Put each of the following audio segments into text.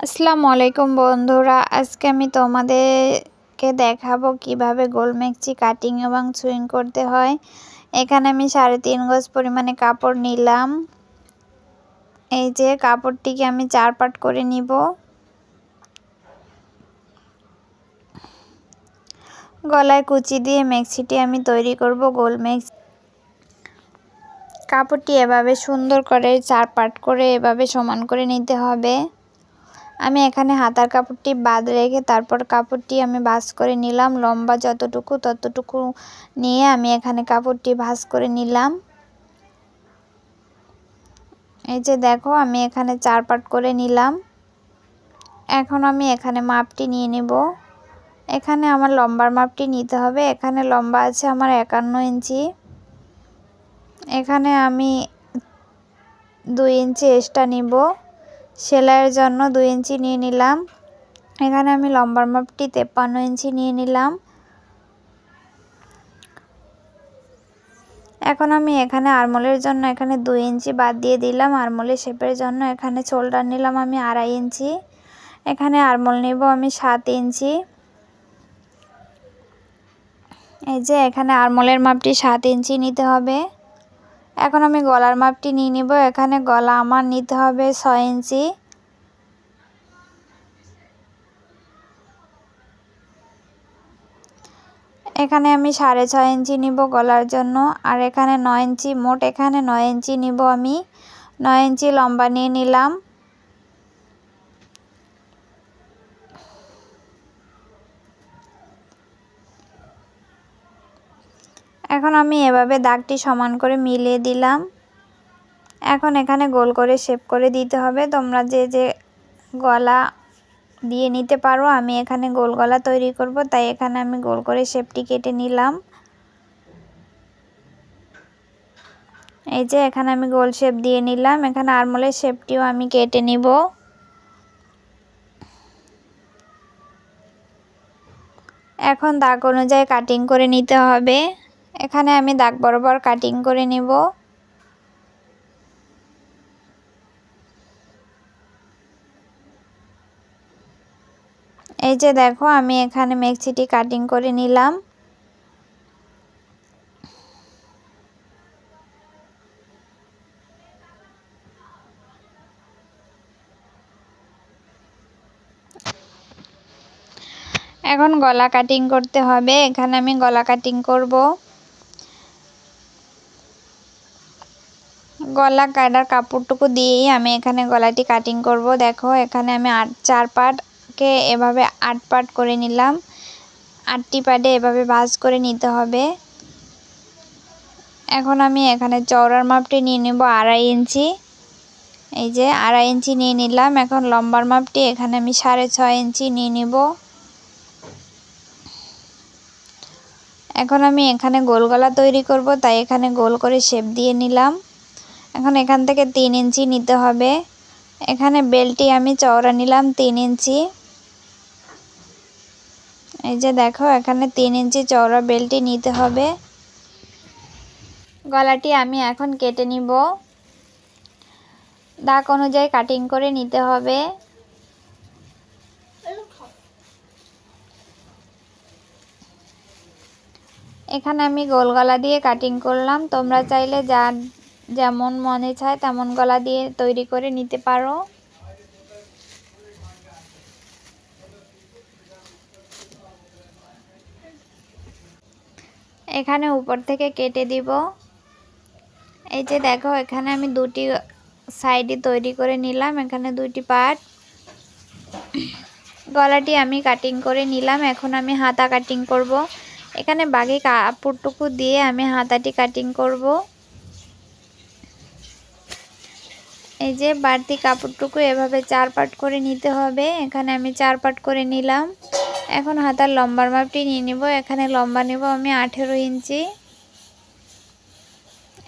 আসসালামু আলাইকুম বন্ধুরা, আজকে আমি তোমাদেরকে দেখাবো কিভাবে গোল মেকচি কাটিং এবং সুইং করতে হয়। এখানে আমি 3.5 গজ পরিমাণে কাপড় নিলাম। এই যে কাপড়টিকে আমি 4 পার্ট করে নিব। গলায় কুচি দিয়ে মেক্সিটি আমি তৈরি করব গোল মেক্সি। কাপড়টি এভাবে সুন্দর করে 4 পার্ট করে এভাবে সমান করে নিতে হবে। আমি এখানে হাতার কাপড়টি বাদ রেখে তারপর কাপড়টি আমি ভাঁজ করে নিলাম। লম্বা যতটুকু ততটুকু নিয়ে আমি এখানে কাপড়টি ভাঁজ করে নিলাম। এই যে দেখো আমি এখানে 4 পার্ট করে নিলাম। এখন আমি এখানে মাপটি নিয়ে নেব। এখানে আমার লম্বার মাপটি নিতে হবে। এখানে লম্বা আছে আমার 51 ইঞ্চি। এখানে আমি 2 ইঞ্চি এক্সট্রা নিব। সেলাইয়ের জন্য 2 ইঞ্চি নিয়ে নিলাম। এখানে আমি লম্বার মাপটি 53 ইঞ্চি নিয়ে নিলাম। এখন আমি এখানে আরমোলের জন্য এখানে 2 ইঞ্চি বাদ দিয়ে দিলাম। আরমোলের শেপের জন্য এখানে শোল্ডার নিলাম আমি 2.5 ইঞ্চি। এখানে আরমোল নেব আমি 7 ইঞ্চি। এই যে এখানে আরমোলের মাপটি 7 ইঞ্চি নিতে হবে। এখন আমি গলার মাপটি নিয়ে নিব। এখানে গলা আমার নিতে হবে 6 ইঞ্চি। এখানে আমি 6.5 ইঞ্চি নিব গলার জন্য। আর এখানে 9 ইঞ্চি, মোট এখানে 9 ইঞ্চি নিব আমি। 9 ইঞ্চি লম্বা নিয়ে নিলাম। এখন আমি এভাবে দাগটি সমান করে মিলিয়ে দিলাম। এখন এখানে গোল করে শেপ করে দিতে হবে। তোমরা যে যে গলা দিয়ে নিতে পারো। আমি এখানে গোল গলা তৈরি করব, তাই এখানে আমি গোল করে শেপটি কেটে নিলাম। এই যে এখানে আমি গোল শেপ দিয়ে নিলাম। এখানে আরমোলের শেপটিও আমি কেটে নিব। এখন দাগ অনুযায়ী কাটিং করে নিতে হবে। এখানে আমি দাগ বরাবর কাটিং করে নিব। এই যে দেখো আমি এখানে মেক্সিটি কাটিং করে নিলাম। এখন গলা কাটিং করতে হবে। এখানে আমি গলা কাটিং করব। গলা কাটার কাপড়টুকু দিয়েই আমি এখানে গলাটি কাটিং করব। দেখো এখানে আমি 4 পার্টকে এভাবে 8 পার্ট করে নিলাম। 8টি পার্টে এভাবে ভাঁজ করে নিতে হবে। এখন আমি এখানে চওড়ার মাপটি নিয়ে নেব 2.5 ইঞ্চি। এই যে 2.5 ইঞ্চি নিয়ে নিলাম। এখন লম্বার মাপটি এখানে আমি 6.5 ইঞ্চি নিয়ে নেব। এখন আমি এখানে গোল গলা তৈরি করব, তাই এখানে গোল করে শেপ দিয়ে নিলাম। এখন এখান থেকে 3 ইঞ্চি নিতে হবে। এখানে বেলটি আমি চওড়া নিলাম 3 ইঞ্চি। এই যে দেখো এখানে 3 ইঞ্চি চওড়া বেলটি নিতে হবে। গলাটি আমি এখন কেটে নিব। দাগ অনুযায়ী কাটিং করে নিতে হবে। এখানে আমি গোল গলা দিয়ে কাটিং করলাম। তোমরা চাইলে যার যেমন মনে চায় তেমন গলা দিয়ে তৈরি করে নিতে পারো। এখানে উপর থেকে কেটে দিব। এই যে দেখো এখানে আমি 2টি সাইডে তৈরি করে নিলাম। এখানে 2টি পার্ট। গলাটি আমি কাটিং করে নিলাম। এখন আমি হাতা কাটিং করব। এখানে বাকি কাপড়টুকু দিয়ে আমি হাতাটি কাটিং করব। এই যে বাড়তি কাপড়টুকু এভাবে 4 পার্ট করে নিতে হবে। এখানে আমি 4 পার্ট করে নিলাম। এখন হাতার লম্বার মাপটি নিয়ে নিব। এখানে লম্বা নেব আমি 18 ইঞ্চি।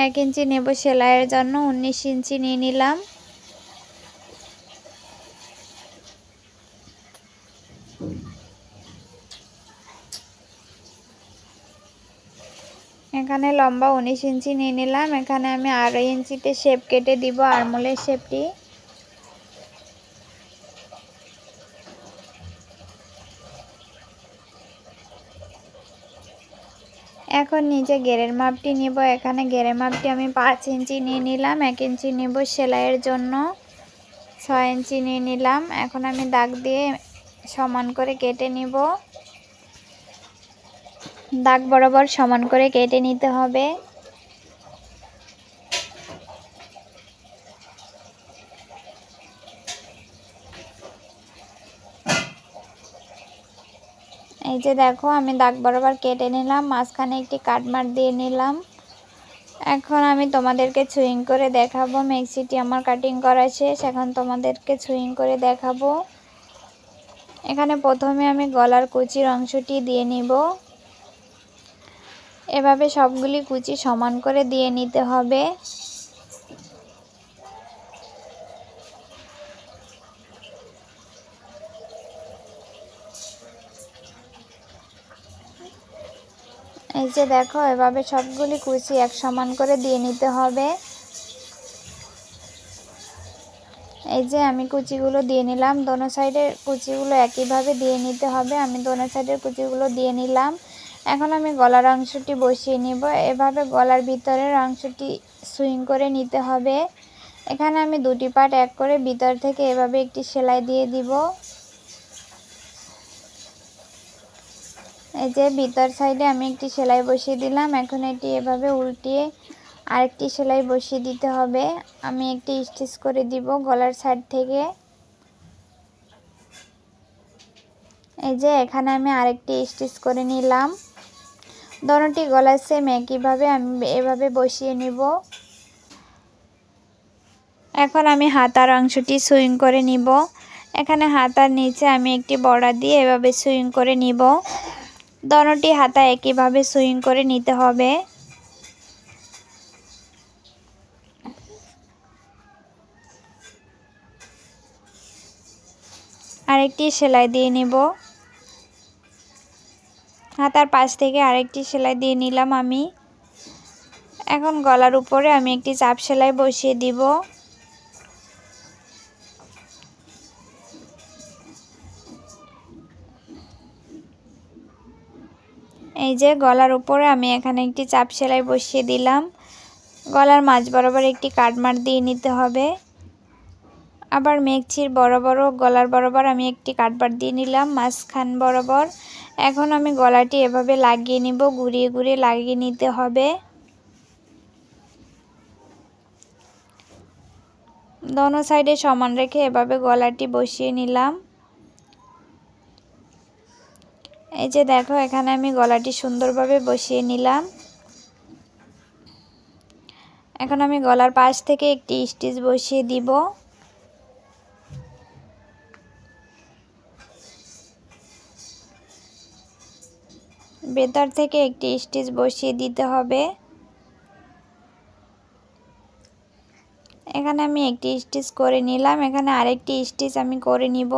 1 ইঞ্চি নেব সেলাইয়ের জন্য। 19 ইঞ্চি নিয়ে নিলাম। এখানে লম্বা 19 ইঞ্চি নিয়ে নিলাম। এখানে আমি 2.5 ইঞ্চিতে শেপ কেটে দিব আরমোলের শেপটি। এখন নিচে গেরের মাপটি নিব। এখানে গেরের মাপটি আমি 5 ইঞ্চি নিয়ে নিলাম। 1 ইঞ্চি নিব সেলাইয়ের জন্য, 6 ইঞ্চি নিয়ে নিলাম। এখন আমি দাগ দিয়ে সমান করে কেটে নিব। দাগ বরাবর সমান করে কেটে নিতে হবে। এই যে দেখো আমি দাগ বরাবর কেটে নিলাম, মাঝখানে একটি কাট মার্ক দিয়ে নিলাম। এখন আমি তোমাদেরকে সুইং করে দেখাবো। মেক্সিটি আমার কাটিং করা শেষ, এখন তোমাদেরকে সুইং করে দেখাবো। এখানে প্রথমে আমি গলার কুচির অংশটি দিয়ে নিব। এভাবে সবগুলি কুচি সমান করে দিয়ে নিতে হবে। এই যে দেখো এভাবে সবগুলি কুচি এক সমান করে দিয়ে নিতে হবে। এই যে আমি কুচিগুলো দিয়ে নিলাম, দোনো সাইডের কুচিগুলো একইভাবে দিয়ে নিতে হবে। আমি দোনো সাইডের কুচিগুলো দিয়ে নিলাম। এখন আমি গলার অংশটি বসিয়ে নিব। এভাবে গলার ভিতরের অংশটি সুইং করে নিতে হবে। এখানে আমি দুটি পার্ট এক করে ভিতর থেকে এভাবে একটি সেলাই দিয়ে দিব। এই যে ভিতর সাইডে আমি একটি সেলাই বসিয়ে দিলাম। এখন এটি এভাবে উল্টিয়ে আরেকটি সেলাই বসিয়ে দিতে হবে। আমি একটি স্টিচ করে দিব গলার সাইড থেকে। এই যে এখানে আমি আরেকটি স্টিচ করে নিলাম। দোনোটি গলার সেম একইভাবে আমি এভাবে বসিয়ে নিব। এখন আমি হাতার অংশটি সুইং করে নিব। এখানে হাতার নিচে আমি একটি বর্ডার দিয়ে এভাবে সুইং করে নিব। দোনোটি হাতা একইভাবে সুইং করে নিতে হবে। আরেকটি সেলাই দিয়ে নিব। হাতার পাশ থেকে আরেকটি সেলাই দিয়ে নিলাম আমি। এখন গলার উপরে আমি একটি চাপ সেলাই বসিয়ে দিব। এই যে গলার উপরে আমি এখানে একটি চাপ সেলাই বসিয়ে দিলাম। গলার মাঝ বরাবর একটি কাট মার্ক দিয়ে নিতে হবে। আবার মেক্সির বরাবর গলার বরাবর আমি একটি কাট মার্ক দিয়ে নিলাম মাঝখান বরাবর। এখন আমি গলাটি এভাবে লাগিয়ে নিব, ঘুরিয়ে ঘুরিয়ে লাগিয়ে নিতে হবে। দোনো সাইডে সমান রেখে এভাবে গলাটি বসিয়ে নিলাম। এই যে দেখো এখানে আমি গলাটি সুন্দরভাবে বসিয়ে নিলাম। এখন আমি গলার পাশ থেকে একটি স্টিচ বসিয়ে দিব। ভেতর থেকে একটি স্টিচ বসিয়ে দিতে হবে। এখানে আমি একটি স্টিচ করে নিলাম। এখানে আরেকটি স্টিচ আমি করে নিব।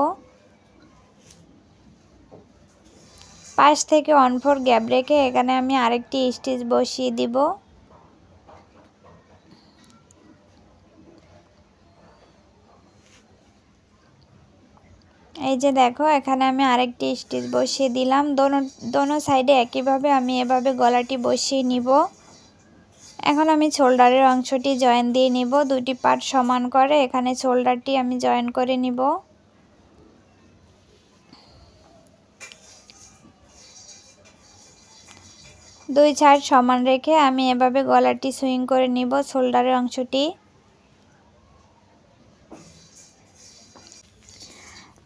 পাশ থেকে 1/4 গ্যাপ রেখে এখানে আমি আরেকটি স্টিচ বসিয়ে দিব। এই যে দেখো এখানে আমি আরেকটি স্টিচ বসিয়ে দিলাম। দোনো সাইডে একইভাবে আমি এভাবে গলাটি বসিয়ে নিব। এখন আমি শোল্ডারের অংশটি জয়েন দিয়ে নিব। দুটি পার্ট সমান করে এখানে শোল্ডারটি আমি জয়েন করে নিব। দুই সাইড সমান রেখে আমি এভাবে গলাটি সুইং করে নিব শোল্ডারের অংশটি।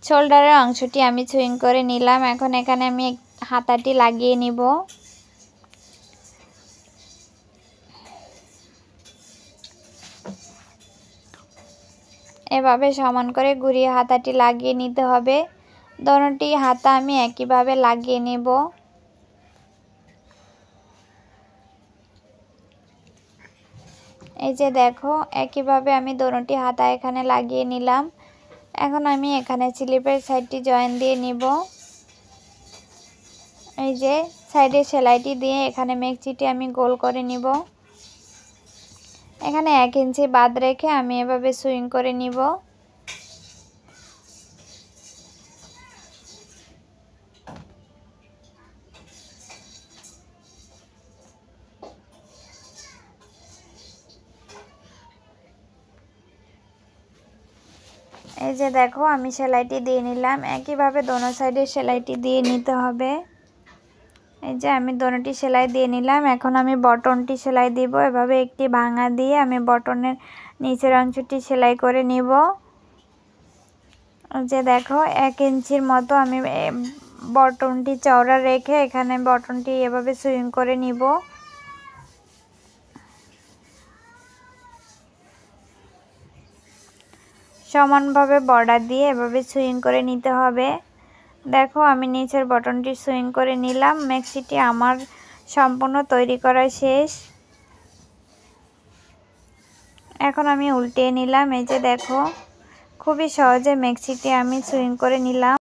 শোল্ডারের অংশটি আমি সুইং করে নিলাম। এখন এখানে আমি হাতাটি লাগিয়ে নিব। এভাবে সমান করে ঘুরিয়ে হাতাটি লাগিয়ে নিতে হবে। দোনোটি হাতা আমি একইভাবে লাগিয়ে নেব। এই যে দেখো একইভাবে আমি দোনোটি হাতা এখানে লাগিয়ে নিলাম। এখন আমি এখানে স্লিপের সাইডটি জয়েন দিয়ে নিব। এই যে সাইডে সেলাইটি দিয়ে এখানে মেক্সিটি আমি গোল করে নিব। এখানে 1 ইঞ্চি বাদ রেখে আমি এভাবে সুইং করে নিব। এই যে দেখো আমি সেলাইটি দিয়ে নিলাম। একইভাবে দোনো সাইডে সেলাইটি দিয়ে নিতে হবে। এই যে আমি দোনোটি সেলাই দিয়ে নিলাম। এখন আমি বটনটি সেলাই দিব। এভাবে একটি ভাঙা দিয়ে আমি বটনের নিচের অংশটি সেলাই করে নিব। যে দেখো 1 ইঞ্চির মতো আমি বটনটি চওড়া রেখে এখানে বটনটি এভাবে সুইং করে নিব। সমানভাবে বর্ডার দিয়ে এভাবে সুইং করে নিতে হবে। দেখো আমি নিচের বটনটি সুইং করে নিলাম। ম্যাক্সিটি আমার সম্পূর্ণ তৈরি করা শেষ। এখন আমি উল্টিয়ে নিলাম। এই যে দেখো খুবই সহজে ম্যাক্সিটি আমি সুইং করে নিলাম।